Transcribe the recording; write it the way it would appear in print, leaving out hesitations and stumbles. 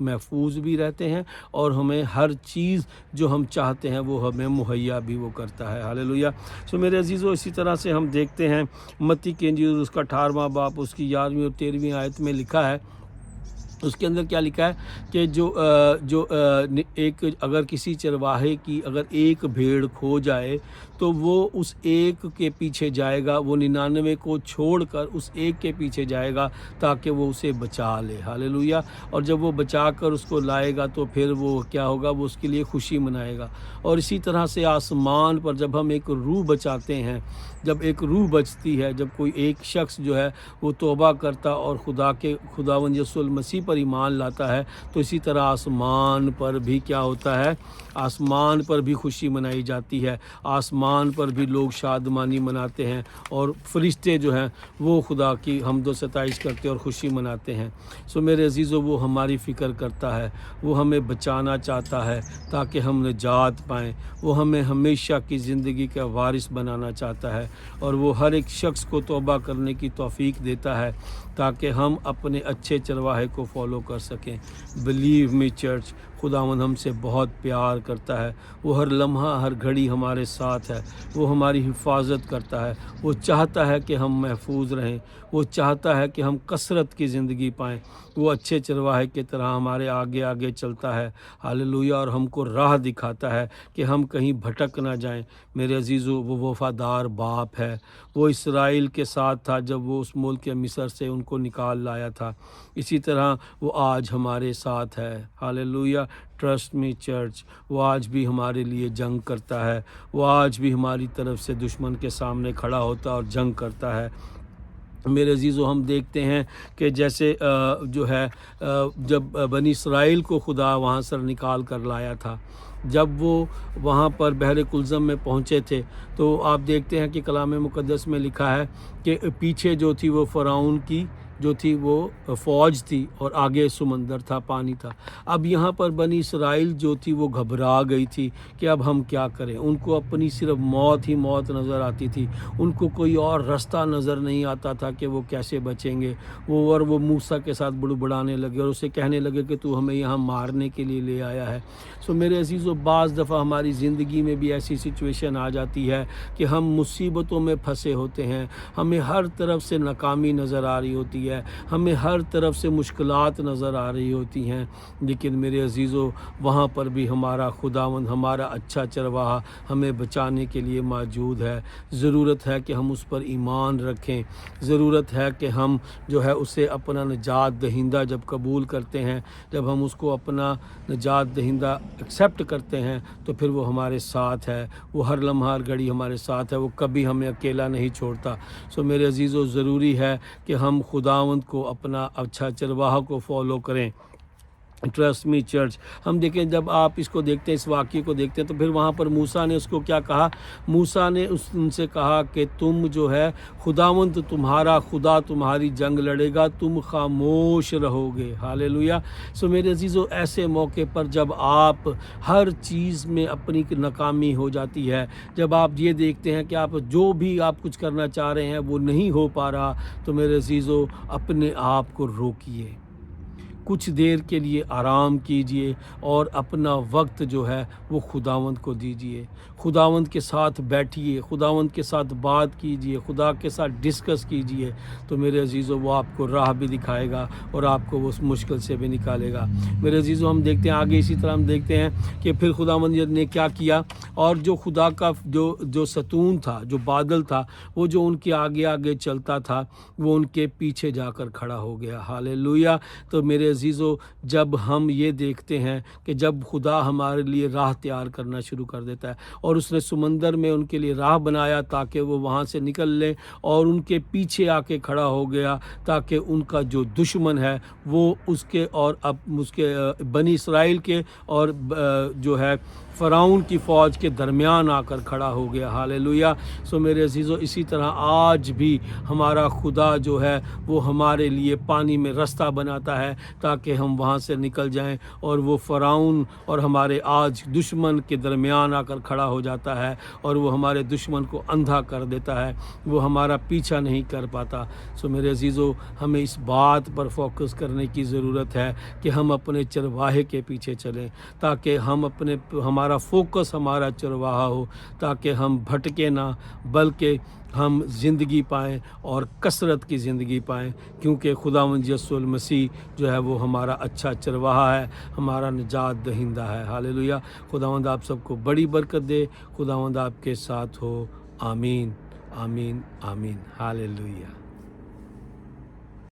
محفوظ بھی رہتے ہیں اور ہمیں ہر چیز جو ہم چاہتے ہیں وہ ہمیں مہیا بھی وہ کرتا ہے۔ ہاللیلویہ۔ سو میرے عزیزو، اسی طرح سے ہم دیکھتے ہیں متی کی انجیل اس کا 18واں باب اس کی 11ویں اور 13ویں آیت میں لکھا ہے، اس کے اندر کیا لکھا ہے کہ جو ایک اگر کسی چرواہے کی اگر ایک بھیڑ کھو جائے تو وہ اس ایک کے پیچھے جائے گا، وہ 99 کو چھوڑ کر اس ایک کے پیچھے جائے گا تاکہ وہ اسے بچا لے۔ ہاللیلویہ۔ اور جب وہ بچا کر اس کو لائے گا تو پھر وہ کیا ہوگا، وہ اس کے لیے خوشی منائے گا۔ اور اسی طرح سے آسمان پر جب ہم ایک روح بچاتے ہیں، جب ایک روح بچتی ہے، جب کوئی ایک شخص جو ہے وہ توبہ کرتا اور خداوند یسوع المسیح پر ایمان لاتا ہے، تو اسی طرح آسمان پر بھی کیا ہوتا ہے، آسمان پر بھی خوشی منائی جاتی ہے، آسمان پر بھی لوگ شادمانی مناتے ہیں اور فرشتے جو ہیں وہ خدا کی حمد و ستائش کرتے اور خوشی مناتے ہیں۔ سو میرے عزیزو، وہ ہماری فکر کرتا ہے، وہ ہمیں بچانا چاہتا ہے تاکہ ہم نجات پائیں، وہ ہمیں ہمیشہ کی زندگی کا وارث بنانا چاہتا ہے، اور وہ ہر ایک شخص کو توبہ کرنے کی توفیق دیتا ہے تاکہ ہم اپنے اچھے چرواہے کو فالو کر سکیں۔ بلیو می چرچ، خداوند ہم سے بہت پیار کرتا ہے، وہ ہر لمحہ ہر گھڑی ہمارے ساتھ ہے، وہ ہماری حفاظت کرتا ہے، وہ چاہتا ہے کہ ہم محفوظ رہیں، وہ چاہتا ہے کہ ہم کثرت کی زندگی پائیں، وہ اچھے چرواہے کی طرح ہمارے آگے آگے چلتا ہے۔ ہاللیلویہ۔ اور ہم کو راہ دکھاتا ہے کہ ہم کہیں بھٹک نہ جائیں۔ میرے عزیزو، وہ وفادار باپ ہے، وہ اسرائیل کے ساتھ تھا جب وہ اس ملک مصر سے ان کو نکال لایا تھا، اسی طرح وہ آج ہمارے ساتھ ہے۔ ہاللیلویہ۔ ٹرسٹ می چرچ، وہ آج بھی ہمارے لیے جنگ کرتا ہے، وہ آج بھی ہماری طرف سے دشمن کے سامنے کھڑا ہوتا اور جنگ کرتا ہے۔ میرے عزیزو، ہم دیکھتے ہیں کہ جیسے جو ہے جب بنی اسرائیل کو خدا وہاں سے نکال کر لایا تھا، جب وہ وہاں پر بحر کلزم میں پہنچے تھے، تو آپ دیکھتے ہیں کہ کلام مقدس میں لکھا ہے کہ پیچھے جو تھی وہ فرعون کی جو تھی وہ فوج تھی اور آگے سمندر تھا، پانی تھا۔ اب یہاں پر بنی اسرائیل جو تھی وہ گھبرا گئی تھی کہ اب ہم کیا کریں، ان کو اپنی صرف موت ہی موت نظر آتی تھی، ان کو کوئی اور رستہ نظر نہیں آتا تھا کہ وہ کیسے بچیں گے۔ وہ موسیٰ کے ساتھ بڑبڑانے لگے اور اسے کہنے لگے کہ تو ہمیں یہاں مارنے کے لیے لے آیا ہے۔ سو میرے عزیزو، بعض دفعہ ہماری زندگی میں بھی ایسی سچویشن آ جاتی ہے کہ ہم مصیبتوں میں پھنسے ہوتے ہیں، ہمیں ہر طرف سے ناکامی نظر آ رہی ہوتی ہے، ہمیں ہر طرف سے مشکلات نظر آ رہی ہوتی ہیں، لیکن میرے عزیزو، وہاں پر بھی ہمارا خداوند، ہمارا اچھا چرواہا ہمیں بچانے کے لیے موجود ہے۔ ضرورت ہے کہ ہم اس پر ایمان رکھیں، ضرورت ہے کہ ہم جو ہے اسے اپنا نجات دہندہ جب قبول کرتے ہیں، جب ہم اس کو اپنا نجات دہندہ ایکسیپٹ کرتے ہیں، تو پھر وہ ہمارے ساتھ ہے، وہ ہر لمحہ ہر گھڑی ہمارے ساتھ ہے، وہ کبھی ہمیں اکیلا نہیں چھوڑتا۔ سو میرے عزیزو، ضروری ہے کہ ہم خداوند کو اپنا اچھا چرواہا کو فالو کریں۔ ٹرسٹ می چرچ، ہم دیکھیں جب آپ اس کو دیکھتے ہیں، اس واقعے کو دیکھتے ہیں، تو پھر وہاں پر موسیٰ نے اس کو کیا کہا، موسیٰ نے ان سے کہا کہ تم جو ہے خداوند تمہارا خدا تمہاری جنگ لڑے گا، تم خاموش رہو گے۔ ہاللیلویہ۔ سو میرے عزیزو، ایسے موقع پر جب آپ ہر چیز میں اپنی ناکامی ہو جاتی ہے، جب آپ یہ دیکھتے ہیں کہ آپ جو بھی آپ کچھ کرنا چاہ رہے ہیں وہ نہیں ہو پا رہا، تو میرے عزیزو اپنے آپ کو روکیے، کچھ دیر کے لیے آرام کیجئے اور اپنا وقت جو ہے وہ خداوند کو دیجئے، خداوند کے ساتھ بیٹھیے، خداوند کے ساتھ بات کیجئے، خدا کے ساتھ ڈسکس کیجئے، تو میرے عزیزو وہ آپ کو راہ بھی دکھائے گا اور آپ کو اس مشکل سے بھی نکالے گا۔ میرے عزیزو، ہم دیکھتے ہیں آگے، اسی طرح ہم دیکھتے ہیں کہ پھر خداوند نے کیا کیا، اور جو خدا کا جو ستون تھا، جو بادل تھا، وہ جو ان کے آگے آگے چلتا تھا، وہ ان کے پیچھے جا کر کھڑا ہو گیا۔ ہاللیلویہ۔ تو میرے عزیزو، جب ہم یہ دیکھتے ہیں کہ جب خدا ہمارے لیے راہ تیار کرنا شروع کر دیتا ہے، اور اس نے سمندر میں ان کے لیے راہ بنایا تاکہ وہ وہاں سے نکل لیں، اور ان کے پیچھے آ کے کھڑا ہو گیا تاکہ ان کا جو دشمن ہے وہ اس کے اور اب اس کے بنی اسرائیل کے اور جو ہے فرعون کی فوج کے درمیان آ کر کھڑا ہو گیا۔ ہاللیلویہ۔ سو میرے عزیزو، اسی طرح آج بھی ہمارا خدا جو ہے وہ ہمارے لیے پانی میں رستہ بناتا ہے تاکہ تاکہ ہم وہاں سے نکل جائیں اور وہ فرعون اور ہمارے آج دشمن کے درمیان آ کر کھڑا ہو جاتا ہے اور وہ ہمارے دشمن کو اندھا کر دیتا ہے، وہ ہمارا پیچھا نہیں کر پاتا۔ سو میرے عزیزو، ہمیں اس بات پر فوکس کرنے کی ضرورت ہے کہ ہم اپنے چرواہے کے پیچھے چلیں، تاکہ ہمارا فوکس ہمارا چرواہا ہو، تاکہ ہم بھٹکے نہ بلکہ ہم زندگی پائیں اور کثرت کی زندگی پائیں، کیونکہ خداوند یسوع المسیح جو ہے وہ ہمارا اچھا چرواہا ہے، ہمارا نجات دہندہ ہے۔ ہاللیلویہ۔ خداوند آپ سب کو بڑی برکت دے، خداوند آپ کے ساتھ ہو۔ آمین آمین آمین۔ ہاللیلویہ۔